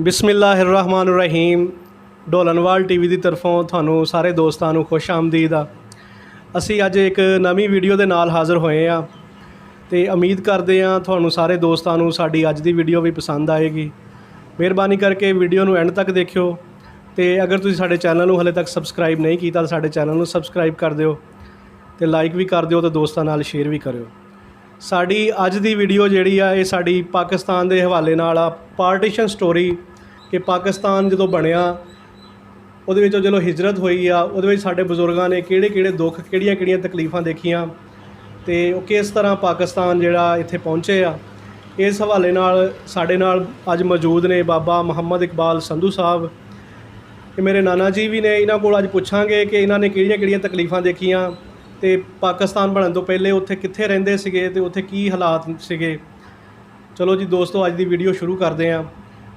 ਬਿਸਮਿਲ੍ਲਾਹਿਰਰਹਿਮਾਨਿਰਰਹੀਮ। ਢੋਲਨਵਾਲ TV ਦੀ ਤਰਫੋਂ ਤੁਹਾਨੂੰ ਸਾਰੇ ਦੋਸਤਾਂ ਨੂੰ ਖੁਸ਼ ਆਮਦੀਦ ਆ। ਅਸੀਂ ਅੱਜ ਇੱਕ ਨਵੀਂ ਵੀਡੀਓ ਦੇ ਨਾਲ ਹਾਜ਼ਰ ਹੋਏ ਆ ਤੇ ਉਮੀਦ ਕਰਦੇ ਆ ਤੁਹਾਨੂੰ ਸਾਰੇ ਦੋਸਤਾਂ ਨੂੰ ਸਾਡੀ ਅੱਜ ਦੀ ਵੀਡੀਓ ਵੀ ਪਸੰਦ ਆਏਗੀ। ਮਿਹਰਬਾਨੀ ਕਰਕੇ ਵੀਡੀਓ ਨੂੰ ਐਂਡ ਤੱਕ ਦੇਖਿਓ ਤੇ ਅਗਰ ਤੁਸੀਂ ਸਾਡੇ ਚੈਨਲ ਨੂੰ ਹਲੇ ਤੱਕ ਸਬਸਕ੍ਰਾਈਬ ਨਹੀਂ ਕੀਤਾ ਤਾਂ ਸਾਡੇ ਚੈਨਲ ਨੂੰ ਸਬਸਕ੍ਰਾਈਬ ਕਰ ਦਿਓ ਤੇ ਲਾਈਕ ਵੀ ਕਰ ਦਿਓ ਤੇ ਦੋਸਤਾਂ ਨਾਲ ਸ਼ੇਅਰ ਵੀ ਕਰਿਓ। ਸਾਡੀ ਅੱਜ ਦੀ ਵੀਡੀਓ ਜਿਹੜੀ ਆ ਇਹ ਸਾਡੀ ਪਾਕਿਸਤਾਨ ਦੇ ਹਵਾਲੇ ਨਾਲ ਆ। ਪਾਰਟੀਸ਼ਨ ਸਟੋਰੀ ਕਿ ਪਾਕਿਸਤਾਨ ਜਦੋਂ ਬਣਿਆ ਉਹਦੇ ਵਿੱਚੋਂ ਜਦੋਂ ਹਿਜਰਤ ਹੋਈ ਆ ਉਹਦੇ ਵਿੱਚ ਸਾਡੇ ਬਜ਼ੁਰਗਾਂ ਨੇ ਕਿਹੜੇ ਦੁੱਖ ਕਿਹੜੀਆਂ ਤਕਲੀਫਾਂ ਦੇਖੀਆਂ ਤੇ ਉਹ ਕਿਸ ਤਰ੍ਹਾਂ ਪਾਕਿਸਤਾਨ ਜਿਹੜਾ ਇੱਥੇ ਪਹੁੰਚੇ ਆ। ਇਸ ਹਵਾਲੇ ਨਾਲ ਸਾਡੇ ਨਾਲ ਅੱਜ ਮੌਜੂਦ ਨੇ ਬਾਬਾ ਮੁਹੰਮਦ ਇਕਬਾਲ ਸੰਧੂ ਸਾਹਿਬ। ਇਹ ਮੇਰੇ ਨਾਨਾ ਜੀ ਵੀ ਨੇ। ਇਹਨਾਂ ਕੋਲ ਅੱਜ ਪੁੱਛਾਂਗੇ ਕਿ ਇਹਨਾਂ ਨੇ ਕਿਹੜੀਆਂ ਤਕਲੀਫਾਂ ਦੇਖੀਆਂ ਤੇ ਪਾਕਿਸਤਾਨ ਬਣਨ ਤੋਂ ਪਹਿਲੇ ਉੱਥੇ ਕਿੱਥੇ ਰਹਿੰਦੇ ਸੀਗੇ ਤੇ ਉੱਥੇ ਕੀ ਹਾਲਾਤ ਸੀਗੇ। ਚਲੋ ਜੀ ਦੋਸਤੋ, ਅੱਜ ਦੀ ਵੀਡੀਓ ਸ਼ੁਰੂ ਕਰਦੇ ਹਾਂ।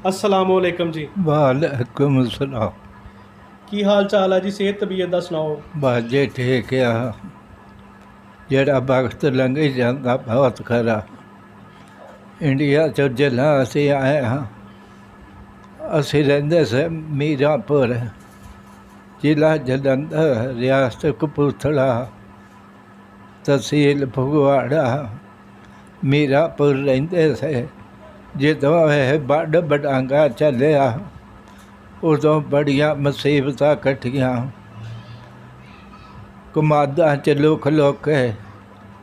अस्सलाम वालेकुम जी। वालेकुम सलाम। की हाल चाल है जी? सेहत तबीयत का सुनाओ। बस जी ठीक है। जरा वक्त लंघी जाता बहुत खरा। इंडिया चो जिला असी आए हाँ। असी रहिंदे से मीरापुर, जिला जलंधर, रियासत कपूरथला, तहसील फगवाड़ा। मीरापुर रहिंदे से। ਜਦੋਂ ਇਹ ਵੱਡ ਵਡਾਂਗਾ ਚੱਲਿਆ ਉਦੋਂ ਬੜੀਆਂ ਮੁਸੀਬਤਾਂ ਕੱਟੀਆਂ। ਕਮਾਦਾਂ 'ਚ ਲੁਕ ਕੇ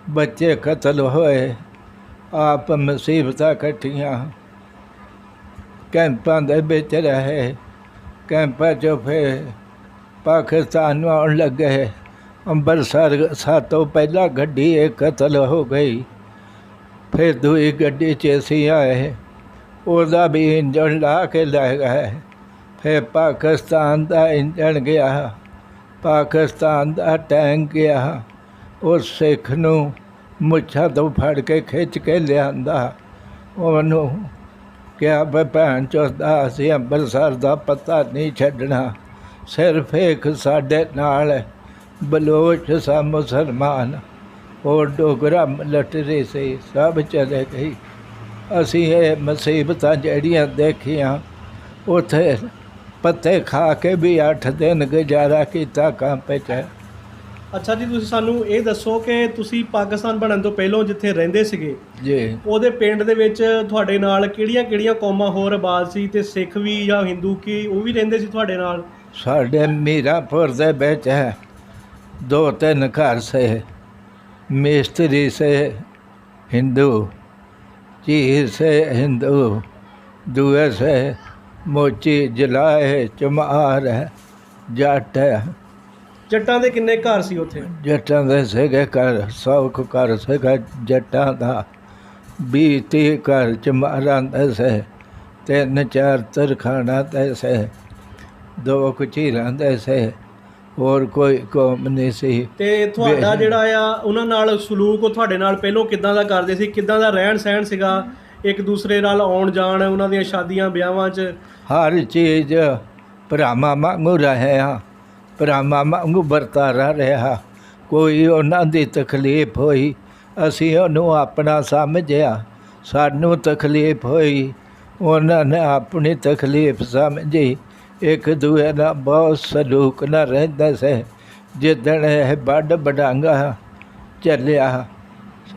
ਬੱਚੇ ਕਤਲ ਹੋਏ, ਆਪ ਮੁਸੀਬਤਾਂ ਕੱਟੀਆਂ। ਕੈਂਪਾਂ ਦੇ ਵਿੱਚ ਰਹੇ, ਕੈਂਪਾਂ 'ਚੋਂ ਫਿਰ ਪਾਕਿਸਤਾਨ ਨੂੰ ਆਉਣ ਲੱਗੇ। ਅੰਮ੍ਰਿਤਸਰ ਸਾਤੋਂ ਪਹਿਲਾਂ ਗੱਡੀ ਇਹ ਕਤਲ ਹੋ ਗਈ। फिर दूई गड्डी च असी आए, उसका भी इंजन ला के लै गए। फिर पाकिस्तान का इंजन गया, पाकिस्तान का टैंक गया। उस सिख नूं मुच्छां तो फड़ के खिच के लिया, उन्होंने क्या भैन चौथा असी अंमृतसर का पता नहीं छड्डना। सिर्फ एक साडे नाल बलोच सा मुसलमान और डोगरा मिलटरी से सब चले गई। असी ये मुसीबतां जड़ियाँ देखियां, उत्थे पत्ते खा के भी 8 दिन गुजारा किया काम पे। ਅੱਛਾ ਜੀ, ਤੁਸੀਂ ਸਾਨੂੰ ਇਹ ਦੱਸੋ ਕਿ ਤੁਸੀਂ ਪਾਕਿਸਤਾਨ ਬਣਨ ਤੋਂ ਪਹਿਲਾਂ ਜਿੱਥੇ ਰਹਿੰਦੇ ਸੀਗੇ ਜੀ, ਉਹਦੇ ਪਿੰਡ ਦੇ ਵਿੱਚ ਤੁਹਾਡੇ ਨਾਲ ਕਿਹੜੀਆਂ ਕੌਮਾਂ ਹੋਰ ਆਬਾਦ ਸੀ ਤੇ ਸਿੱਖ ਵੀ ਜਾਂ ਹਿੰਦੂ ਕੀ ਉਹ ਵੀ ਰਹਿੰਦੇ ਸੀ ਤੁਹਾਡੇ ਨਾਲ? साढ़े मीरापुर दे विच है 2-3 घर से। मिस्त्री से हिंदू, चीर से हिंदू, दुए से मोची, जलाए, चमार है, जट है। ਜੱਟਾਂ ਦੇ ਕਿੰਨੇ ਘਰ ਸੀ ਉੱਥੇ? जटां दे सीगे घर 100 घर सीगा जटां दा। 20-30 घर चमारां दे से, 3-4 तरखाना दे से, 2 चीरां दे से, ਹੋਰ ਕੋਈ ਕੌਮ ਨਹੀਂ ਸੀ। ਤੇ ਤੁਹਾਡਾ ਜਿਹੜਾ ਆ ਉਹਨਾਂ ਨਾਲ ਸਲੂਕ ਉਹ ਤੁਹਾਡੇ ਨਾਲ ਪਹਿਲਾਂ ਕਿੱਦਾਂ ਦਾ ਕਰਦੇ ਸੀ? ਕਿੱਦਾਂ ਦਾ ਰਹਿਣ ਸਹਿਣ ਸੀਗਾ? ਇੱਕ ਦੂਸਰੇ ਨਾਲ ਆਉਣ ਜਾਣ, ਉਹਨਾਂ ਦੀਆਂ ਸ਼ਾਦੀਆਂ ਵਿਆਹਾਂ 'ਚ ਹਰ ਚੀਜ਼ ਭਰਾਵਾਂ ਵਾਂਗੂ ਰਹੇ ਹਾਂ, ਭਰਾਵਾਂ ਵਾਂਗੂ ਵਰਤਾਰਾ ਰਿਹਾ। ਕੋਈ ਉਹਨਾਂ ਦੀ ਤਕਲੀਫ ਹੋਈ ਅਸੀਂ ਉਹਨੂੰ ਆਪਣਾ ਸਮਝਿਆ, ਸਾਨੂੰ ਤਕਲੀਫ ਹੋਈ ਉਹਨਾਂ ਨੇ ਆਪਣੀ ਤਕਲੀਫ ਸਮਝੀ। एक दूए का बहुत सलूक न रहिंदा से। जिदण यह बड़ बडांगा चलिया,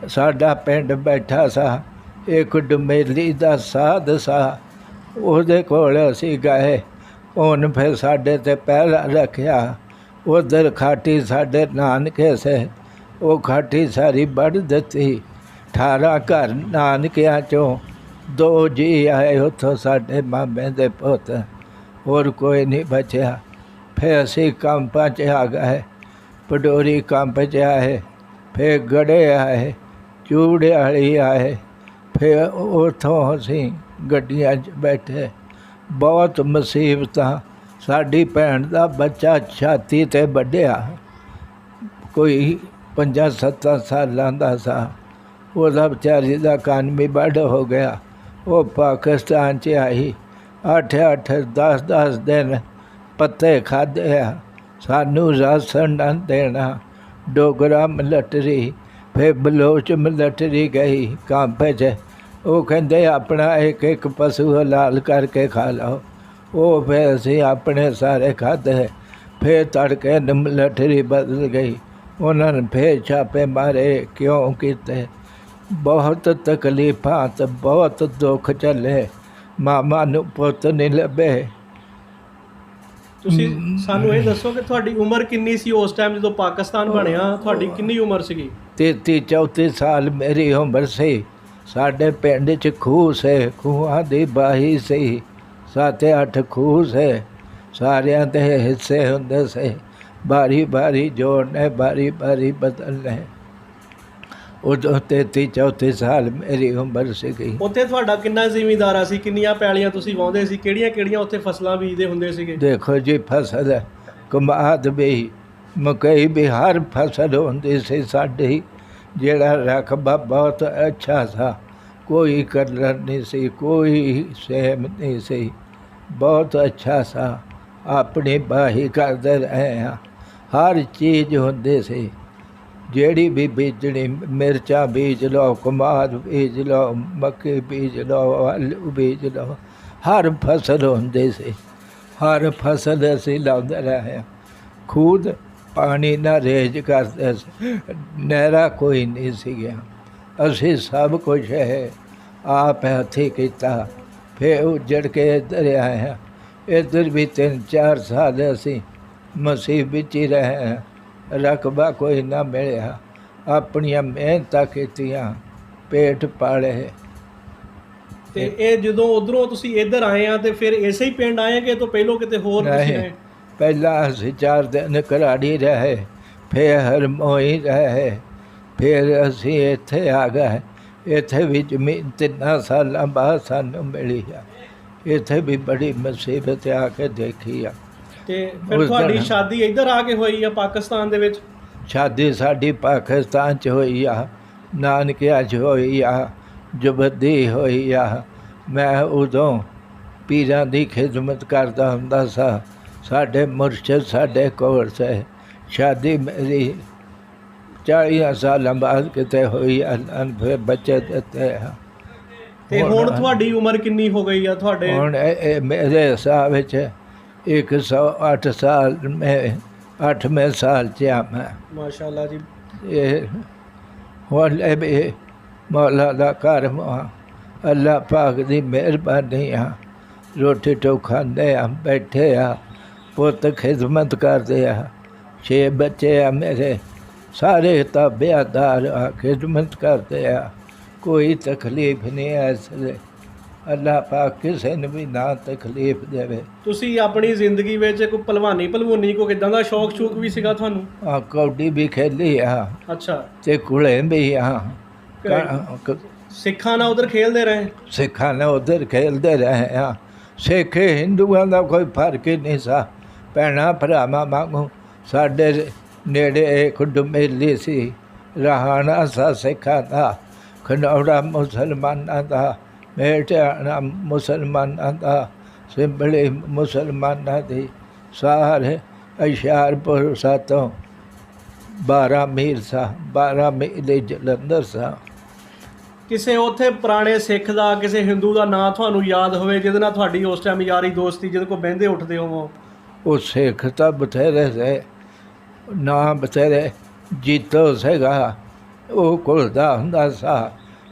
साडा पिंड बैठा सा एक डुमेली का साध सा, उहदे कोल असी गए। उन फिर साडे ते पहरा रखिया। उधर खाटी साडे नानके से, वो खाटी सारी बड़ दिती। 18 घर नानकियां चों 2 जी आए उत्थों साडे मामे दे पुत, और कोई नहीं बचा। फिर असी कैंपां च आ गए, पडोरी कैंप च आए, फिर गड़े आए, चूड़े वाली आए। फिर उतों असी गड्डियां च बैठे। बहुत मुसीबतां। साडी भैन दा बच्चा छाती ते वड्डिया, कोई 5-7 सालां दा सा। ਉਹਦਾ बेचारी दा कान भी बड़ हो गया। वो पाकिस्तान च आई। 8-8 10-10 दिन पत्ते खाधे आ, सानू राशन न देना। डोगरा मिलटरी, फिर बलोच मिलटरी गई कैंप च, ਉਹ ਕਹਿੰਦੇ ਆਪਣਾ ਇੱਕ ਇੱਕ ਪਸ਼ੂ ਹਲਾਲ ਕਰਕੇ ਖਾ ਲਓ। ਉਹ ਫਿਰ ਅਸੀਂ ਆਪਣੇ ਸਾਰੇ ਖਾਧੇ। ਫਿਰ ਤੜਕੇ ਲਠਰੀ ਬਦਲ ਗਈ। ਉਹਨਾਂ ਨੇ ਫਿਰ ਛਾਪੇ ਮਾਰੇ, ਕਿਉਂ ਕੀਤੇ। ਬਹੁਤ ਤਕਲੀਫਾਂ ਤੇ ਬਹੁਤ ਦੁੱਖ ਝੱਲੇ। ਮਾਮਾ ਨੂੰ ਪੁੱਤ ਨਹੀਂ ਲੱਭੇ। ਤੁਸੀਂ ਸਾਨੂੰ ਇਹ ਦੱਸੋ ਕਿ ਤੁਹਾਡੀ ਉਮਰ ਕਿੰਨੀ ਸੀ ਉਸ ਟਾਈਮ ਜਦੋਂ ਪਾਕਿਸਤਾਨ ਬਣਿਆ? ਤੁਹਾਡੀ ਕਿੰਨੀ ਉਮਰ ਸੀਗੀ? 33-34 ਸਾਲ ਮੇਰੀ ਉਮਰ ਸੀ। ਸਾਡੇ ਪਿੰਡ 'ਚ ਖੂਹ ਸੇ, ਖੂਹਾਂ ਦੀ ਬਾਹੀ ਸੀ। 7-8 ਖੂਹ ਸੇ, ਸਾਰਿਆਂ ਦੇ ਹਿੱਸੇ ਹੁੰਦੇ ਸੇ। ਬਾਰੀ ਬਾਰੀ ਜੋੜਨੇ, ਬਾਰੀ ਬਾਰੀ ਬਦਲਨੇ। ਉਦੋਂ 33-34 ਸਾਲ ਮੇਰੀ ਉਮਰ ਸੀਗੀ। ਉੱਥੇ ਤੁਹਾਡਾ ਕਿੰਨਾ ਜ਼ਿਮੀਂਦਾਰਾ ਸੀ? ਕਿੰਨੀਆਂ ਪੈਲੀਆਂ ਤੁਸੀਂ ਵਾਹੁੰਦੇ ਸੀ? ਕਿਹੜੀਆਂ ਕਿਹੜੀਆਂ ਉੱਥੇ ਫਸਲਾਂ ਬੀਜਦੇ ਹੁੰਦੇ ਸੀਗੇ? ਦੇਖੋ ਜੀ, ਫਸਲ ਕਮਾਦ ਵੀ, ਮਕਈ ਵੀ, ਹਰ ਫਸਲ ਹੁੰਦੀ ਸੀ ਸਾਡੀ। ਜਿਹੜਾ ਰਕਬਾ ਬਹੁਤ ਅੱਛਾ ਸੀ। ਕੋਈ ਕਲਰ ਨਹੀਂ ਸੀ, ਕੋਈ ਸੇਮ ਨਹੀਂ ਸੀ। ਬਹੁਤ ਅੱਛਾ ਸੀ। ਆਪਣੀ ਬਾਹੀ ਕਰਦੇ ਰਹੇ ਹਾਂ। ਹਰ ਚੀਜ਼ ਹੁੰਦੀ ਸੀ। ਜਿਹੜੀ ਵੀ ਬੀਜਣੀ, ਮਿਰਚਾਂ ਬੀਜ ਲਓ, ਕਮਾਦ ਬੀਜ ਲਓ, ਮੱਕੀ ਬੀਜ ਲਓ, ਆਲੂ ਬੀਜ ਲਓ। ਹਰ ਫਸਲ ਹੁੰਦੀ ਸੀ। ਹਰ ਫਸਲ ਅਸੀਂ ਲਾਉਂਦੇ ਰਹੇ ਹਾਂ। ਖੂਦ ਪਾਣੀ ਨਾਲ ਰੇਜ ਕਰਦੇ ਸੀ। ਨਹਿਰਾਂ ਕੋਈ ਨਹੀਂ ਸੀਗੀਆਂ। ਅਸੀਂ ਸਭ ਕੁਝ ਹੈ ਆਪ ਹੱਥੀਂ ਕੀਤਾ। ਫਿਰ ਉੱਜੜ ਕੇ ਇੱਧਰ ਆਏ ਹਾਂ। ਇੱਧਰ ਵੀ 3-4 ਸਾਲ ਅਸੀਂ ਮਸੀਹ ਵਿੱਚ ਹੀ ਰਹੇ ਹਾਂ। ਰਕਬਾ ਕੋਈ ਨਾ ਮਿਲਿਆ। ਆਪਣੀਆਂ ਮਿਹਨਤਾਂ ਕੀਤੀਆਂ, ਪੇਟ ਪਾਲੇ। ਤੇ ਇਹ ਜਦੋਂ ਉਧਰੋਂ ਤੁਸੀਂ ਇੱਧਰ ਆਏ ਆ ਤੇ ਫਿਰ ਇਸੇ ਹੀ ਪਿੰਡ ਆਏ ਕਿ ਇਹ ਤੋਂ ਪਹਿਲੋਂ ਕਿਤੇ ਹੋਰ ਤੁਸੀਂ ਨਹੀਂ, ਆਏ? ਪਹਿਲਾਂ ਅਸੀਂ 4 ਦਿਨ ਘਰਾੜੀ ਰਹੇ, ਫਿਰ ਹਰਮੋਈ ਰਹੇ, ਫਿਰ ਅਸੀਂ ਇੱਥੇ ਆ ਗਏ। ਇੱਥੇ ਵੀ ਜ਼ਮੀਨ 3 ਸਾਲਾਂ ਬਾਅਦ ਸਾਨੂੰ ਮਿਲੀ ਆ। ਇੱਥੇ ਵੀ ਬੜੀ ਮੁਸੀਬਤ ਆ ਕੇ ਦੇਖੀ ਆ। ਤੇ ਫਿਰ ਤੁਹਾਡੀ ਸ਼ਾਦੀ ਇੱਧਰ ਆ ਕੇ ਹੋਈ ਆ ਪਾਕਿਸਤਾਨ ਦੇ ਵਿੱਚ? ਸ਼ਾਦੀ ਸਾਡੀ ਪਾਕਿਸਤਾਨ 'ਚ ਹੋਈ ਆ, ਨਾਨਕਿਆਂ 'ਚ ਹੋਈ ਆ, ਜਬੱਦੀ ਹੋਈ ਆ। ਮੈਂ ਉਦੋਂ ਪੀਰਾਂ ਦੀ ਖਿਦਮਤ ਕਰਦਾ ਹੁੰਦਾ ਸਾਂ। ਸਾਡੇ ਮੁਰਸ਼ਦ ਸਾਡੇ ਕੋਲ ਸੇ। ਸ਼ਾਦੀ ਮੇਰੀ 40 ਸਾਲਾਂ ਬਾਅਦ ਕਿਤੇ ਹੋਈ ਆ। ਫਿਰ ਬੱਚੇ ਦਿੱਤੇ ਆ। ਤੇ ਹੁਣ ਤੁਹਾਡੀ ਉਮਰ ਕਿੰਨੀ ਹੋ ਗਈ ਆ ਤੁਹਾਡੇ? ਹੁਣ ਇਹ ਮੇਰੇ ਹਿਸਾਬ ਵਿੱਚ 108 ਸਾਲ ਮੈਂ 8ਵੇਂ ਸਾਲ 'ਚ ਆ ਮੈਂ। ਮਾਸ਼ਾਅੱਲਾ ਜੀ। ਇਹ ਹੁਣ ਇਹ ਵੀ ਮੌਲਾ ਦਾ ਕਰਮ ਆ, ਅੱਲਾ ਪਾਕ ਦੀ ਮਿਹਰਬਾਨੀ ਆ। ਰੋਟੀ ਟੋਕ ਖਾਂਦੇ ਆ, ਬੈਠੇ ਆ, ਪੁੱਤ ਖਿਦਮਤ ਕਰਦੇ ਆ। 6 ਬੱਚੇ ਆ ਮੇਰੇ, ਸਾਰੇ ਤਾਬੇਦਾਰ ਆ, ਖਿਦਮਤ ਕਰਦੇ ਆ। ਕੋਈ ਤਕਲੀਫ ਨਹੀਂ ਹੈ ਇਸ ਲਈ। ਅੱਲਾ ਪਾਕ ਕਿਸੇ ਨੂੰ ਵੀ ਨਾ ਤਕਲੀਫ ਦੇਵੇ। ਤੁਸੀਂ ਆਪਣੀ ਜ਼ਿੰਦਗੀ ਵਿੱਚ ਕੋਈ ਭਲਵਾਨੀ ਕੋ ਕਿੱਦਾਂ ਦਾ ਸ਼ੌਕ ਸ਼ੂਕ ਵੀ ਸੀਗਾ ਤੁਹਾਨੂੰ? ਆ ਕੌਡੀ ਵੀ ਖੇਲੀ ਆ। ਅੱਛਾ। ਤੇ ਕੁਲੇ ਵੀ ਆ। ਸਿੱਖਾਂ ਨਾਲ ਉਧਰ ਖੇਲਦੇ ਰਹੇ? ਸਿੱਖਾਂ ਨੇ ਉੱਧਰ ਖੇਲਦੇ ਰਹੇ ਆ। ਸਿੱਖ ਹਿੰਦੂਆਂ ਦਾ ਕੋਈ ਫਰਕ ਹੀ ਨਹੀਂ ਸਾ। ਭੈਣਾਂ ਭਰਾਵਾਂ ਵਾਂਗੂ ਸਾਡੇ ਨੇੜੇ ਇੱਕ ਡੁਮੇਲੀ ਸੀ। ਰਾਹਾਣਾ ਸਾ ਸਿੱਖਾਂ ਦਾ, ਖਨੌੜਾ ਮੁਸਲਮਾਨਾਂ ਦਾ, ਮੇਟਾਣਾ ਮੁਸਲਮਾਨਾਂ ਦਾ, ਸਿੰਬਲੀ ਮੁਸਲਮਾਨਾਂ ਦੀ। ਸਾਰੇ ਹੁਸ਼ਿਆਰਪੁਰ ਸਾਤੋਂ 12 ਮੀਲ ਸਾ, 12 ਮੀਲ ਜਲੰਧਰ ਸਾ। ਕਿਸੇ ਉੱਥੇ ਪੁਰਾਣੇ ਸਿੱਖ ਦਾ, ਕਿਸੇ ਹਿੰਦੂ ਦਾ ਨਾਂ ਤੁਹਾਨੂੰ ਯਾਦ ਹੋਵੇ ਜਿਹਦੇ ਨਾਲ ਤੁਹਾਡੀ ਉਸ ਟਾਈਮ ਯਾਰੀ ਦੋਸਤੀ, ਜਿਹਦੇ ਕੋਲ ਬਹਿੰਦੇ ਉੱਠਦੇ ਹੋਵੋ? ਉਹ ਸਿੱਖ ਤਾਂ ਬਥੇਰੇ ਸੇ, ਨਾਂ ਬਥੇਰੇ। ਜੀਤੋ ਸੀਗਾ, ਉਹ ਘੁਲਦਾ ਹੁੰਦਾ ਸਾ।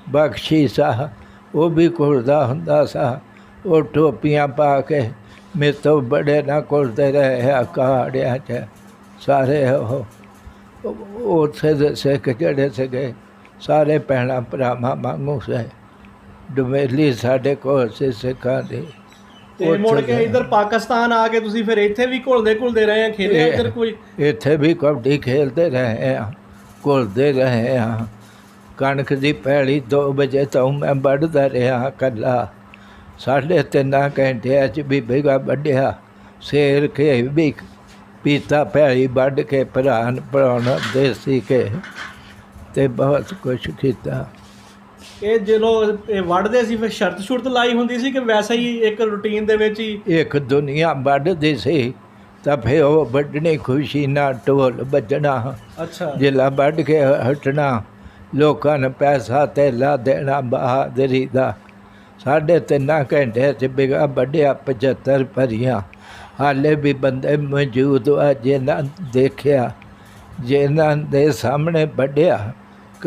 ਬਖਸ਼ੀ ਸਾ, ਉਹ ਵੀ ਘੁਲਦਾ ਹੁੰਦਾ ਸਾ। ਉਹ ਟੋਪੀਆਂ ਪਾ ਕੇ ਮੇਰੇ ਤੋਂ ਬੜੇ ਨਾ ਘੁਲਦੇ ਰਹੇ ਆ ਕਾੜਿਆਂ 'ਚ ਸਾਰੇ। ਉਹ ਉੱਥੇ ਦੇ ਸਿੱਖ ਜਿਹੜੇ ਸੀਗੇ ਸਾਰੇ ਭੈਣਾਂ ਭਰਾਵਾਂ ਵਾਂਗੂ ਸੇ। ਡੁਮੇਲੀ ਸਾਡੇ ਕੋਲ ਸੀ ਸਿੱਖਾਂ ਦੀ। ਤੇ ਮੁੜ ਕੇ ਇੱਧਰ ਪਾਕਿਸਤਾਨ ਆ ਕੇ ਤੁਸੀਂ ਫਿਰ ਇੱਥੇ ਵੀ ਘੁਲਦੇ ਰਹੇ ਆ? ਖੇਲਿਆ ਇੱਧਰ ਕੋਈ? ਇੱਥੇ ਵੀ ਕਬੱਡੀ ਖੇਲਦੇ ਰਹੇ ਆ, ਘੁਲਦੇ ਰਹੇ ਆ। ਕਣਕ ਦੀ ਪੈਲੀ 2 ਵਜੇ ਤੋਂ ਮੈਂ ਵੱਢਦਾ ਰਿਹਾ ਇਕੱਲਾ। 3.5 ਘੰਟਿਆਂ 'ਚ ਵੀ ਬਿਗਾ ਵੱਢਿਆ। ਸੇਰ ਕੇ ਵੀ ਪੀਤਾ, ਪੈਲੀ ਵੱਢ ਕੇ ਭਰਾਨ ਪੜਾਉਣਾ ਦੇਸੀ ਕੇ, ਤੇ ਬਹੁਤ ਕੁਛ ਕੀਤਾ। ਇਹ ਜਦੋਂ ਇਹ ਵੱਢਦੇ ਸੀ ਫਿਰ ਸ਼ਰਤ ਲਾਈ ਹੁੰਦੀ ਸੀ ਕਿ ਵੈਸੇ ਹੀ ਇੱਕ ਰੂਟੀਨ ਦੇ ਵਿੱਚ ਹੀ? ਇੱਕ ਦੁਨੀਆ ਵੱਢਦੀ ਸੀ ਤਾਂ ਫਿਰ ਉਹ ਵੱਢਣੀ, ਖੁਸ਼ੀ ਨਾਲ ਢੋਲ ਵੱਜਣਾ। ਅੱਛਾ। ਜਿਲਾ ਵੱਢ ਕੇ ਹਟਣਾ, ਲੋਕਾਂ ਨੂੰ ਪੈਸਾ ਧੇਲਾ ਦੇਣਾ ਬਹਾਦਰੀ ਦਾ। 3.5 ਘੰਟੇ 'ਚ ਬਿਗਾ ਵੱਢਿਆ 75 ਭਰੀਆਂ। ਹਾਲੇ ਵੀ ਬੰਦੇ ਮੌਜੂਦ ਆ ਜਿਨ੍ਹਾਂ ਦੇਖਿਆ, ਜਿਨ੍ਹਾਂ ਦੇ ਸਾਹਮਣੇ ਵੱਢਿਆ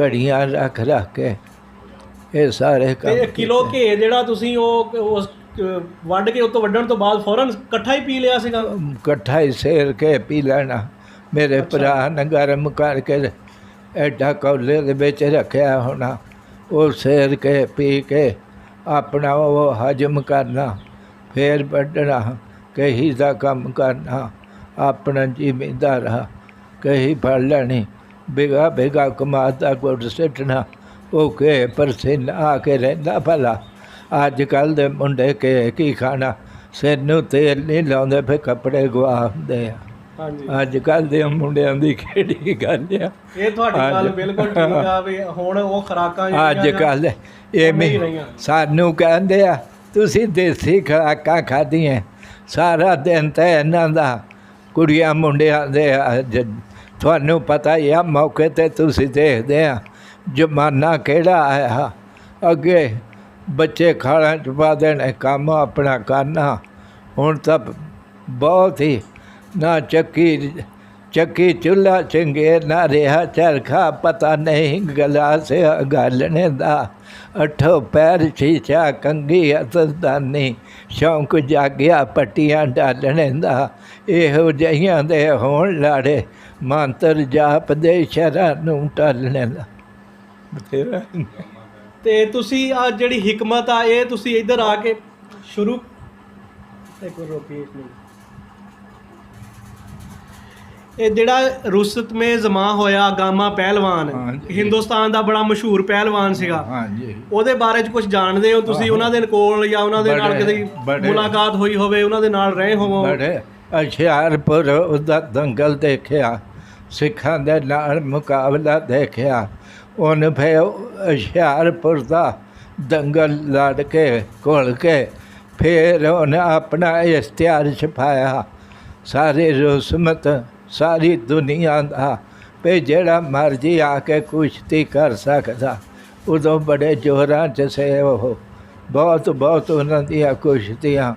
ਘੜੀਆਂ ਰੱਖ ਕੇ। ਇਹ ਸਾਰੇ ਕੰਮ ਤੇ ਕਿਲੋ ਘੇ ਜਿਹੜਾ ਤੁਸੀਂ ਉਹ ਉਸ ਵੱਢ ਕੇ ਉੱਤੋਂ ਵੱਢਣ ਤੋਂ ਬਾਅਦ ਫੌਰਨ ਇਕੱਠਾ ਹੀ ਪੀ ਲਿਆ ਸੀਗਾ? ਇਕੱਠਾ ਹੀ ਸੇਰ ਕੇ ਪੀ ਲੈਣਾ। ਮੇਰੇ ਭਰਾ ਨੇ ਗਰਮ ਕਰਕੇ ਐਡਾ ਕੌਲੇ ਦੇ ਵਿੱਚ ਰੱਖਿਆ ਹੋਣਾ, ਉਹ ਸੇਰ ਕੇ ਪੀ ਕੇ ਆਪਣਾ ਉਹ ਹਜਮ ਕਰਨਾ, ਫਿਰ ਵੱਢਣਾ। ਕਹੀ ਦਾ ਕੰਮ ਕਰਨਾ, ਆਪਣਾ ਜ਼ਿਮੀਂਦਾਰ ਕਹੀ ਫੜ ਲੈਣੀ, ਬਿਗਾ ਬਿਗਾ ਕਮਾਦ ਦਾ ਗੁੜ ਸਿੱਟਣਾ। ਉਹ ਕੇ ਪਰਸੀਨਾ ਆ ਕੇ ਰਹਿੰਦਾ ਭਲਾ। ਅੱਜ ਕੱਲ੍ਹ ਦੇ ਮੁੰਡੇ ਕੇ ਕੀ ਖਾਣਾ, ਸਿਰ ਨੂੰ ਤੇਲ ਨਹੀਂ ਲਾਉਂਦੇ, ਫਿਰ ਕੱਪੜੇ ਗਵਾ ਹੁੰਦੇ ਆ। ਹਾਂਜੀ, ਅੱਜ ਅੱਜ ਕੱਲ੍ਹ ਦੇ ਮੁੰਡਿਆਂ ਦੀ ਕਿਹੜੀ ਗੱਲ ਆ। ਇਹ ਤੁਹਾਡੀ ਗੱਲ ਬਿਲਕੁਲ ਠੀਕ ਆ ਵੀ ਹੁਣ ਉਹ ਖੁਰਾਕਾਂ ਅੱਜ ਕੱਲ੍ਹ ਇਹ ਸਾਨੂੰ ਕਹਿੰਦੇ ਆ ਤੁਸੀਂ ਦੇਸੀ ਖੁਰਾਕਾਂ ਖਾਧੀਆਂ। ਸਾਰਾ ਦਿਨ ਤਾਂ ਇਹਨਾਂ ਦਾ ਕੁੜੀਆਂ ਮੁੰਡਿਆਂ ਦੇ ਤੁਹਾਨੂੰ ਪਤਾ ਹੀ ਆ। ਮੌਕੇ 'ਤੇ ਤੁਸੀਂ ਦੇਖਦੇ ਆ ਜ਼ਮਾਨਾ ਕਿਹੜਾ ਆਇਆ। ਅੱਗੇ ਬੱਚੇ ਖਾਲਾਂ 'ਚ ਪਾ ਦੇਣੇ, ਕੰਮ ਆਪਣਾ ਕਰਨਾ। ਹੁਣ ਤਾਂ ਬਹੁਤ ਹੀ ਨਾ ਚੱਕੀ ਚੁੱਲ੍ਹਾ ਚੰਗੇ ਨਾ ਰਿਹਾ ਚਰਖਾ, ਪਤਾ ਨਹੀਂ ਗਲਾਸ ਗਾਲਣੇ ਦਾ। 8 ਪੈਰ ਸ਼ੀਸ਼ਾ ਕੰਘੀ ਅਤਦਾਨੀ, ਸ਼ੌਂਕ ਜਾਗਿਆ ਪੱਟੀਆਂ ਡਾਲਣੇ ਦਾ। ਇਹੋ ਜਿਹੀਆਂ ਦੇ ਹੋਣ ਲਾੜੇ, ਮੰਤਰ ਜਾਪਦੇ ਸ਼ਰਾਂ ਨੂੰ ਟਾਲਣੇ ਦਾ। ਬਥੇਰਾ ਤੇ ਤੁਸੀਂ ਆ ਜਿਹੜੀ ਹਿਕਮਤ ਆ ਇਹ ਤੁਸੀਂ ਇੱਧਰ ਆ ਕੇ ਸ਼ੁਰੂ ਰੋਕੀ ਇਹ ਜਿਹੜਾ ਰੁਸਤਮੇ ਜ਼ਮਾਂ ਹੋਇਆ ਗਾਮਾ ਪਹਿਲਵਾਨ, ਹਿੰਦੁਸਤਾਨ ਦਾ ਬੜਾ ਮਸ਼ਹੂਰ ਪਹਿਲਵਾਨ ਸੀਗਾ। ਹਾਂਜੀ, ਉਹਦੇ ਬਾਰੇ 'ਚ ਕੁਝ ਜਾਣਦੇ ਹੋ ਤੁਸੀਂ? ਉਹਨਾਂ ਦੇ ਕੋਲ ਜਾਂ ਉਹਨਾਂ ਦੇ ਨਾਲ ਕਦੇ ਮੁਲਾਕਾਤ ਹੋਈ ਹੋਵੇ, ਉਹਨਾਂ ਦੇ ਨਾਲ ਰਹੇ ਹੋਵੋ? ਬੜੇ ਹੁਸ਼ਿਆਰਪੁਰ ਉਹਦਾ ਦੰਗਲ ਦੇਖਿਆ, ਸਿੱਖਾਂ ਦੇ ਨਾਲ ਮੁਕਾਬਲਾ ਦੇਖਿਆ। ਉਹਨੇ ਫਿਰ ਹੁਸ਼ਿਆਰਪੁਰ ਦਾ ਦੰਗਲ ਲੜ ਕੇ ਘੁਲ ਕੇ ਫਿਰ ਉਹਨੇ ਆਪਣਾ ਇਸ਼ਤਿਹਾਰ ਛਪਾਇਆ ਸਾਰੀ ਰਸਮਤ ਸਾਰੀ ਦੁਨੀਆ ਦਾ ਵੀ ਜਿਹੜਾ ਮਰਜ਼ੀ ਆ ਕੇ ਕੁਸ਼ਤੀ ਕਰ ਸਕਦਾ। ਉਦੋਂ ਬੜੇ ਜ਼ੋਰਾਂ 'ਚ ਸੇ ਉਹ ਬਹੁਤ ਉਹਨਾਂ ਦੀਆਂ ਕੁਸ਼ਤੀਆਂ।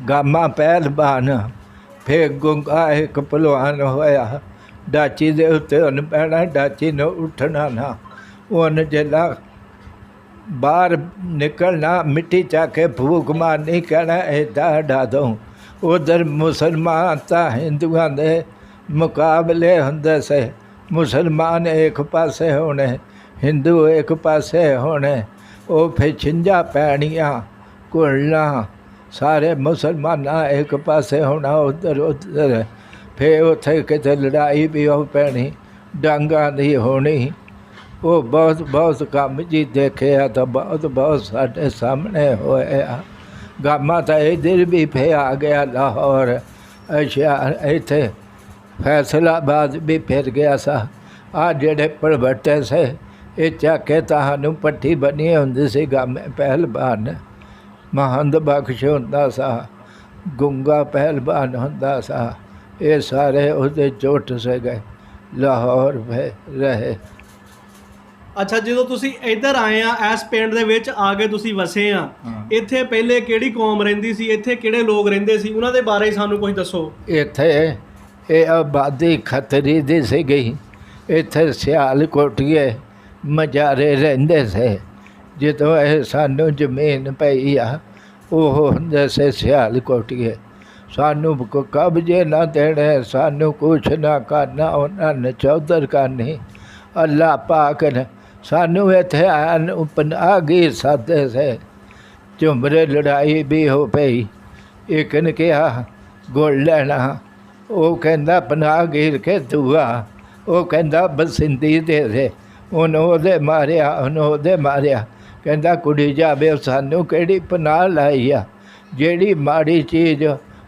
ਗਾਮਾ ਪਹਿਲਵਾਨ, ਫਿਰ ਗੁੰਗਾ ਇੱਕ ਭਲਵਾਨ ਹੋਇਆ। ਡਾਚੀ ਦੇ ਉੱਤੇ ਉਹਨੇ ਪੈਣਾ, ਡਾਚੀ ਨੂੰ ਉੱਠਣਾ ਨਾ। ਉਹਨੇ ਜਿਹੜਾ ਬਾਹਰ ਨਿਕਲਣਾ, ਮਿੱਟੀ ਚੱਕ ਕੇ ਫੂਕ ਮਾਰਨੀ, ਕਹਿਣਾ ਇੱਦਾਂ ਡਾ ਦਊਂ। ਉਧਰ ਮੁਸਲਮਾਨ ਤਾਂ ਹਿੰਦੂਆਂ ਦੇ ਮੁਕਾਬਲੇ ਹੁੰਦੇ ਸੇ। ਮੁਸਲਮਾਨ ਇੱਕ ਪਾਸੇ ਹੋਣੇ, ਹਿੰਦੂ ਇੱਕ ਪਾਸੇ ਹੋਣੇ। ਉਹ ਫਿਰ ਛਿੰਝਾਂ ਪੈਣੀਆਂ, ਘੁਲਣਾ, ਸਾਰੇ ਮੁਸਲਮਾਨਾਂ ਇੱਕ ਪਾਸੇ ਹੋਣਾ, ਉੱਧਰ ਫਿਰ ਉੱਥੇ ਕਿਤੇ ਲੜਾਈ ਵੀ ਹੋ ਪੈਣੀ, ਡਾਂਗਾਂ ਦੀ ਹੋਣੀ। ਉਹ ਬਹੁਤ ਕੰਮ ਜੀ ਦੇਖਿਆ ਤਾਂ ਬਹੁਤ ਸਾਡੇ ਸਾਹਮਣੇ ਹੋਇਆ। ਗਾਮਾ ਤਾਂ ਇੱਧਰ ਵੀ ਫਿਰ ਆ ਗਿਆ, ਲਾਹੌਰ, ਇੱਥੇ ਫੈਸਲਾਬਾਦ ਵੀ ਫਿਰ ਗਿਆ ਸਾ। ਆਹ ਜਿਹੜੇ ਭਲਵੱਟੇ ਸੇ ਇਹ ਚੱਕ ਕੇ ਤੁਹਾਨੂੰ ਪੱਟੀ ਬਣੀ ਹੁੰਦੀ ਸੀ। ਗਾਮੇ ਪਹਿਲਵਾਨ ਮਹੰਦ ਬਖਸ਼ ਹੁੰਦਾ ਸਾ, ਗੁੰਗਾ ਪਹਿਲਵਾਨ ਹੁੰਦਾ ਸਾ। ਇਹ ਸਾਰੇ ਉਹਦੇ ਚੋਟ ਸੇ ਗਏ, ਲਾਹੌਰ ਵਿੱਚ ਰਹੇ। ਅੱਛਾ, ਜਦੋਂ ਤੁਸੀਂ ਇੱਧਰ ਆਏ ਆ, ਇਸ ਪਿੰਡ ਦੇ ਵਿੱਚ ਆ ਕੇ ਤੁਸੀਂ ਵਸੇ ਆ, ਇੱਥੇ ਪਹਿਲੇ ਕਿਹੜੀ ਕੌਮ ਰਹਿੰਦੀ ਸੀ? ਇੱਥੇ ਕਿਹੜੇ ਲੋਕ ਰਹਿੰਦੇ ਸੀ? ਉਹਨਾਂ ਦੇ ਬਾਰੇ ਸਾਨੂੰ ਕੁਝ ਦੱਸੋ। ਇੱਥੇ ਇਹ ਆਬਾਦੀ ਖੱਤਰੀ ਦੀ ਸੀਗੀ। ਇੱਥੇ ਸਿਆਲਕੋਟੀਏ ਮਜਾਰੇ ਰਹਿੰਦੇ ਸੇ। ਜਦੋਂ ਇਹ ਸਾਨੂੰ ਜ਼ਮੀਨ ਪਈ ਆ, ਉਹ ਹੁੰਦੇ ਸੇ ਸਿਆਲਕੋਟੀਏ। ਸਾਨੂੰ ਕਬਜ਼ੇ ਨਾ ਦੇਣੇ, ਸਾਨੂੰ ਕੁਛ ਨਾ ਕਰਨਾ, ਉਹਨਾਂ ਨੇ ਚੌਧਰ ਕਰਨੀ। ਅੱਲਾ ਪਾਕ ਨੇ ਸਾਨੂੰ ਇੱਥੇ ਆਇਆ ਨੂੰ ਪਨਾਹ ਗੀਰ ਸਾਦੇ ਸੇ। ਝੁੰਮਰੇ ਲੜਾਈ ਵੀ ਹੋ ਪਈ। ਇੱਕ ਨੇ ਕਿਹਾ ਗੁੜ ਲੈਣਾ, ਉਹ ਕਹਿੰਦਾ ਪਨਾਹ ਗੀਰ ਕੇ ਦੂਆ, ਉਹ ਕਹਿੰਦਾ ਬਸਿੰਦੀ ਦੇ ਦੇ। ਉਹਨੂੰ ਉਹਦੇ ਮਾਰਿਆ, ਕਹਿੰਦਾ ਕੁੜੀ ਜਾਵੇ, ਸਾਨੂੰ ਕਿਹੜੀ ਪਨਾਹ ਲਾਈ ਆ? ਜਿਹੜੀ ਮਾੜੀ ਚੀਜ਼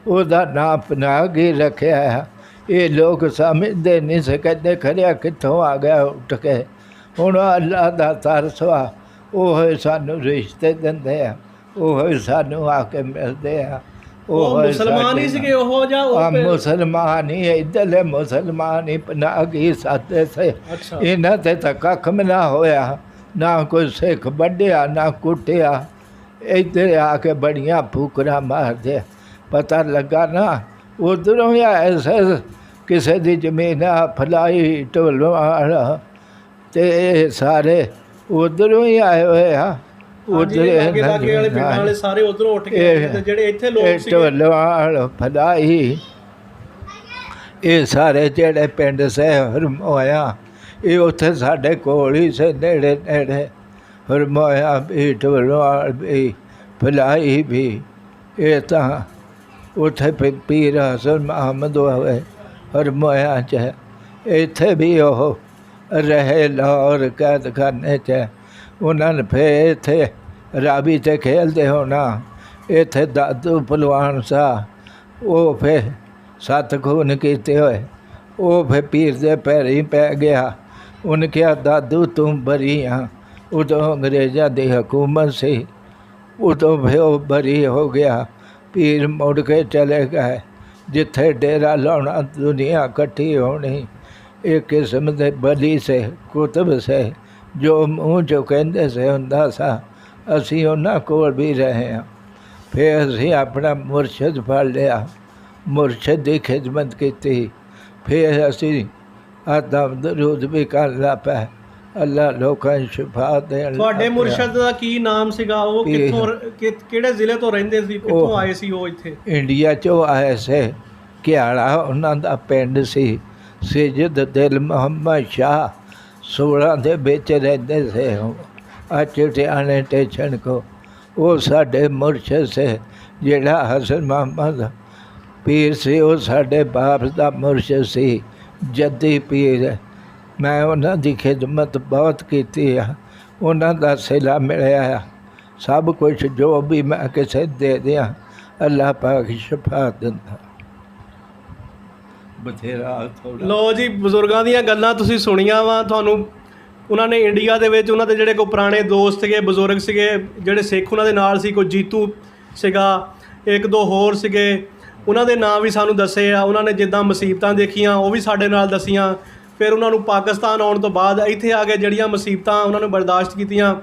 ਉਹਦਾ ਨਾਂ ਪਨਾਹ ਗੀਰ ਰੱਖਿਆ ਆ। ਇਹ ਲੋਕ ਸਮਝਦੇ ਨਹੀਂ ਸੀ, ਕਹਿੰਦੇ ਖਰਿਆ ਕਿੱਥੋਂ ਆ ਗਿਆ ਉੱਠ ਕੇ। ਹੁਣ ਅੱਲਾ ਦਾ ਤਰਸ ਆ, ਉਹ ਸਾਨੂੰ ਰਿਸ਼ਤੇ ਦਿੰਦੇ ਆ, ਉਹ ਸਾਨੂੰ ਆ ਕੇ ਮਿਲਦੇ ਆ। ਉਹ ਮੁਸਲਮਾਨ ਹੀ ਸੀਗੇ ਉਹ ਜਾਂ ਉਹ ਮੁਸਲਮਾਨ ਹੀ ਇੱਧਰਲੇ ਮੁਸਲਮਾਨ ਹੀ ਬਣਾ ਗਈ ਸਾਦੇ ਸੇ। ਅੱਛਾ ਇਹਨਾਂ ਤੇ ਤਾਂ ਕੱਖ ਵੀ ਨਾ ਹੋਇਆ, ਨਾ ਕੋਈ ਸਿੱਖ ਵੱਢਿਆ ਨਾ ਕੁੱਟਿਆ। ਇੱਧਰ ਆ ਕੇ ਬੜੀਆਂ ਫੂਕਰਾਂ ਮਾਰਦੇ। ਪਤਾ ਲੱਗਾ ਨਾ ਉਧਰੋਂ ਹੀ ਆਏ ਸੇ, ਕਿਸੇ ਦੀ ਜ਼ਮੀਨ ਆ ਫਲਾਈ ਢੋਲਵਾਲ ਤੇ ਇਹ ਸਾਰੇ ਉਧਰੋਂ ਹੀ ਆਏ ਹੋਏ ਆ। ਲਾਗੇ ਵਾਲੇ ਪਿੰਡਾਂ ਵਾਲੇ ਸਾਰੇ ਉਧਰੋਂ ਉੱਠ ਕੇ ਆਏ ਤੇ ਜਿਹੜੇ ਇੱਥੇ ਲੋਕ ਸੀਗੇ ਢੋਲਵਾਲ ਫਲਾਈ ਇਹ ਸਾਰੇ ਜਿਹੜੇ ਪਿੰਡ ਸੇ ਹਰਮੋਇਆ ਇਹ ਉੱਥੇ ਸਾਡੇ ਕੋਲ ਹੀ ਸੇ ਨੇੜੇ ਨੇੜੇ। ਹਰਮੋਇਆ ਵੀ ਢੋਲਵਾਲ ਵੀ ਫਲਾਈ ਵੀ ਇਹ ਤਾਂ ਉੱਥੇ ਪੀਰ ਹਸਨ ਮੁਹੰਮਦ ਹੋਏ ਹਰਮੋਇਆ 'ਚ। ਇੱਥੇ ਵੀ ਉਹ ਰਹੇ ਲਾਹੌਰ ਕੈਦਖਾਨੇ 'ਚ। ਉਹਨਾਂ ਨੇ ਫਿਰ ਇੱਥੇ ਰਾਵੀ 'ਤੇ ਖੇਲਦੇ ਹੋਣਾ। ਇੱਥੇ ਦਾਦੂ ਭਲਵਾਨ ਸਾ ਉਹ ਫਿਰ 7 ਖੂਨ ਕੀਤੇ ਹੋਏ। ਉਹ ਫਿਰ ਪੀਰ ਦੇ ਪੈਰੀਂ ਪੈ ਗਿਆ। ਉਹਨੇ ਕਿਹਾ ਦਾਦੂ ਤੂੰ ਬਰੀ ਆ। ਉਦੋਂ ਅੰਗਰੇਜ਼ਾਂ ਦੀ ਹਕੂਮਤ ਸੀ, ਉਦੋਂ ਫਿਰ ਉਹ ਬਰੀ ਹੋ ਗਿਆ। ਪੀਰ ਮੁੜ ਕੇ ਚਲੇ ਗਏ ਜਿੱਥੇ ਡੇਰਾ ਲਾਉਣਾ, ਦੁਨੀਆ ਇਕੱਠੀ ਹੋਣੀ। ਇੱਕ ਕਿਸਮ ਦੇ ਬਲੀ ਸੇ ਕੁਤਬ ਸੇ ਜੋ ਮੂੰਹ 'ਚੋਂ ਕਹਿੰਦੇ ਸੇ ਹੁੰਦਾ ਸਾ। ਅਸੀਂ ਉਹਨਾਂ ਕੋਲ ਵੀ ਰਹੇ ਹਾਂ। ਫਿਰ ਅਸੀਂ ਆਪਣਾ ਮੁਰਸ਼ਦ ਫੜ ਲਿਆ, ਮੁਰਸ਼ਦ ਦੀ ਖਿਦਮਤ ਕੀਤੀ। ਫਿਰ ਅਸੀਂ ਆਦਮ ਦਰੂਦ ਵੀ ਕਰਨ ਲੱਗ ਪਏ। ਅੱਲਾ ਲੋਕਾਂ ਨੂੰ ਸ਼ਿਫਾ ਦੇਣ। ਤੁਹਾਡੇ ਮੁਰਸ਼ਦ ਦਾ ਕੀ ਨਾਮ ਸੀਗਾ? ਉਹ ਕਿੱਥੋਂ ਕਿਹੜੇ ਜ਼ਿਲ੍ਹੇ ਤੋਂ ਰਹਿੰਦੇ ਸੀ? ਕਿੱਥੋਂ ਆਏ ਸੀ ਉਹ ਇੱਥੇ? ਇੰਡੀਆ 'ਚੋਂ ਆਏ ਸੇ। ਘਿਆਲਾ ਉਹਨਾਂ ਦਾ ਪਿੰਡ ਸੀ। ਸਜਦ ਦਿਲ ਮੁਹੰਮਦ ਸ਼ਾਹ 16 ਦੇ ਵਿੱਚ ਰਹਿੰਦੇ ਸੇ। ਆ ਚਟਿਆਣੇ ਸਟੇਸ਼ਨ ਕੋ ਉਹ ਸਾਡੇ ਮੁਰਸ਼ਦ ਸੇ ਜਿਹੜਾ ਹਸਨ ਮੁਹੰਮਦ ਪੀਰ ਸੀ। ਉਹ ਸਾਡੇ ਬਾਪ ਦਾ ਮੁਰਸ਼ਦ ਸੀ, ਜੱਦੀ ਪੀਰ। ਮੈਂ ਉਹਨਾਂ ਦੀ ਖਿਦਮਤ ਬਹੁਤ ਕੀਤੀ ਆ, ਉਹਨਾਂ ਦਾ ਸਿਲਾ ਮਿਲਿਆ ਆ। ਸਭ ਕੁਛ ਜੋ ਵੀ ਮੈਂ ਕਿਸੇ ਦੇ ਦਿਆਂ ਅੱਲਾਹ ਪਾਕ ਸ਼ਫਾ ਦਿੰਦਾ। ਬਥੇਰਾ ਲੋ ਜੀ, ਬਜ਼ੁਰਗਾਂ ਦੀਆਂ ਗੱਲਾਂ ਤੁਸੀਂ ਸੁਣੀਆਂ ਵਾ। ਤੁਹਾਨੂੰ ਉਹਨਾਂ ਨੇ ਇੰਡੀਆ ਦੇ ਵਿੱਚ ਉਹਨਾਂ ਦੇ ਜਿਹੜੇ ਕੋਈ ਪੁਰਾਣੇ ਦੋਸਤ ਸੀਗੇ, ਬਜ਼ੁਰਗ ਸੀਗੇ ਜਿਹੜੇ ਸਿੱਖ ਉਹਨਾਂ ਦੇ ਨਾਲ ਸੀ। ਕੋਈ ਜੀਤੂ ਸੀਗਾ, 1-2 ਹੋਰ ਸੀਗੇ। ਉਹਨਾਂ ਦੇ ਨਾਂ ਵੀ ਸਾਨੂੰ ਦੱਸੇ ਆ। ਉਹਨਾਂ ਨੇ ਜਿੱਦਾਂ ਮੁਸੀਬਤਾਂ ਦੇਖੀਆਂ ਉਹ ਵੀ ਸਾਡੇ ਨਾਲ ਦੱਸੀਆਂ। ਫਿਰ ਉਹਨਾਂ ਨੂੰ ਪਾਕਿਸਤਾਨ ਆਉਣ ਤੋਂ ਬਾਅਦ ਇੱਥੇ ਆ ਕੇ ਜਿਹੜੀਆਂ ਮੁਸੀਬਤਾਂ ਉਹਨਾਂ ਨੂੰ ਬਰਦਾਸ਼ਤ ਕੀਤੀਆਂ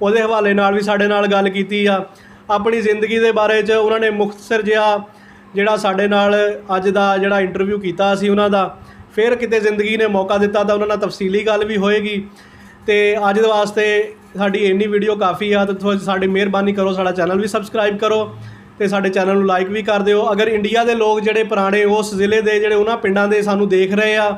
ਉਹਦੇ ਹਵਾਲੇ ਨਾਲ ਵੀ ਸਾਡੇ ਨਾਲ ਗੱਲ ਕੀਤੀ ਆ। ਆਪਣੀ ਜ਼ਿੰਦਗੀ ਦੇ ਬਾਰੇ 'ਚ ਉਹਨਾਂ ਨੇ ਮੁਖਤਸਰ ਜਿਹਾ ਜਿਹੜਾ ਸਾਡੇ ਨਾਲ ਅੱਜ ਦਾ ਜਿਹੜਾ ਇੰਟਰਵਿਊ ਕੀਤਾ ਸੀ ਉਹਨਾਂ ਦਾ। ਫਿਰ ਕਿਤੇ ਜ਼ਿੰਦਗੀ ਨੇ ਮੌਕਾ ਦਿੱਤਾ ਤਾਂ ਉਹਨਾਂ ਨਾਲ ਤਫਸੀਲੀ ਗੱਲ ਵੀ ਹੋਏਗੀ। ਅਤੇ ਅੱਜ ਦੇ ਵਾਸਤੇ ਸਾਡੀ ਇੰਨੀ ਵੀਡੀਓ ਕਾਫੀ ਆ। ਤਾਂ ਸਾਡੀ ਮਿਹਰਬਾਨੀ ਕਰੋ, ਸਾਡਾ ਚੈਨਲ ਵੀ ਸਬਸਕ੍ਰਾਈਬ ਕਰੋ ਅਤੇ ਸਾਡੇ ਚੈਨਲ ਨੂੰ ਲਾਈਕ ਵੀ ਕਰ ਦਿਓ। ਅਗਰ ਇੰਡੀਆ ਦੇ ਲੋਕ ਜਿਹੜੇ ਪੁਰਾਣੇ ਉਸ ਜ਼ਿਲ੍ਹੇ ਦੇ ਜਿਹੜੇ ਉਹਨਾਂ ਪਿੰਡਾਂ ਦੇ ਸਾਨੂੰ ਦੇਖ ਰਹੇ ਆ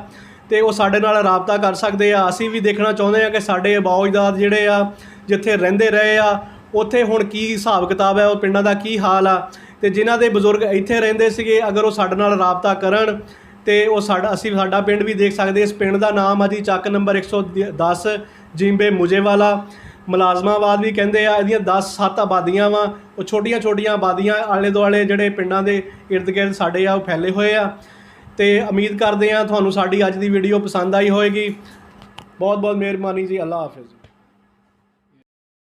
ਅਤੇ ਉਹ ਸਾਡੇ ਨਾਲ ਰਾਬਤਾ ਕਰ ਸਕਦੇ ਆ। ਅਸੀਂ ਵੀ ਦੇਖਣਾ ਚਾਹੁੰਦੇ ਹਾਂ ਕਿ ਸਾਡੇ ਆਬਾਓ ਅਜਦਾਦ ਜਿਹੜੇ ਆ ਜਿੱਥੇ ਰਹਿੰਦੇ ਰਹੇ ਆ ਉੱਥੇ ਹੁਣ ਕੀ ਹਿਸਾਬ ਕਿਤਾਬ ਹੈ, ਉਹ ਪਿੰਡਾਂ ਦਾ ਕੀ ਹਾਲ ਆ। ਅਤੇ ਜਿਨ੍ਹਾਂ ਦੇ ਬਜ਼ੁਰਗ ਇੱਥੇ ਰਹਿੰਦੇ ਸੀਗੇ ਅਗਰ ਉਹ ਸਾਡੇ ਨਾਲ ਰਾਬਤਾ ਕਰਨ ਅਤੇ ਉਹ ਸਾਡਾ ਪਿੰਡ ਵੀ ਦੇਖ ਸਕਦੇ। ਇਸ ਪਿੰਡ ਦਾ ਨਾਮ ਆ ਜੀ ਚੱਕ ਨੰਬਰ 110 ਜਿੰਬੇ ਮੁਜੇਵਾਲਾ। ਮੁਲਾਜ਼ਮਾਬਾਦ ਵੀ ਕਹਿੰਦੇ ਆ। ਇਹਦੀਆਂ 10-7 ਆਬਾਦੀਆਂ ਵਾ। ਉਹ ਛੋਟੀਆਂ ਛੋਟੀਆਂ ਆਬਾਦੀਆਂ ਆਲੇ ਦੁਆਲੇ ਜਿਹੜੇ ਪਿੰਡਾਂ ਦੇ ਇਰਦ ਗਿਰਦ ਸਾਡੇ ਆ ਉਹ ਫੈਲੇ ਹੋਏ ਆ। ਅਤੇ ਉਮੀਦ ਕਰਦੇ ਹਾਂ ਤੁਹਾਨੂੰ ਸਾਡੀ ਅੱਜ ਦੀ ਵੀਡੀਓ ਪਸੰਦ ਆਈ ਹੋਏਗੀ। ਬਹੁਤ ਬਹੁਤ ਮਿਹਰਬਾਨੀ ਜੀ। ਅੱਲਾ ਹਾਫਿਜ਼।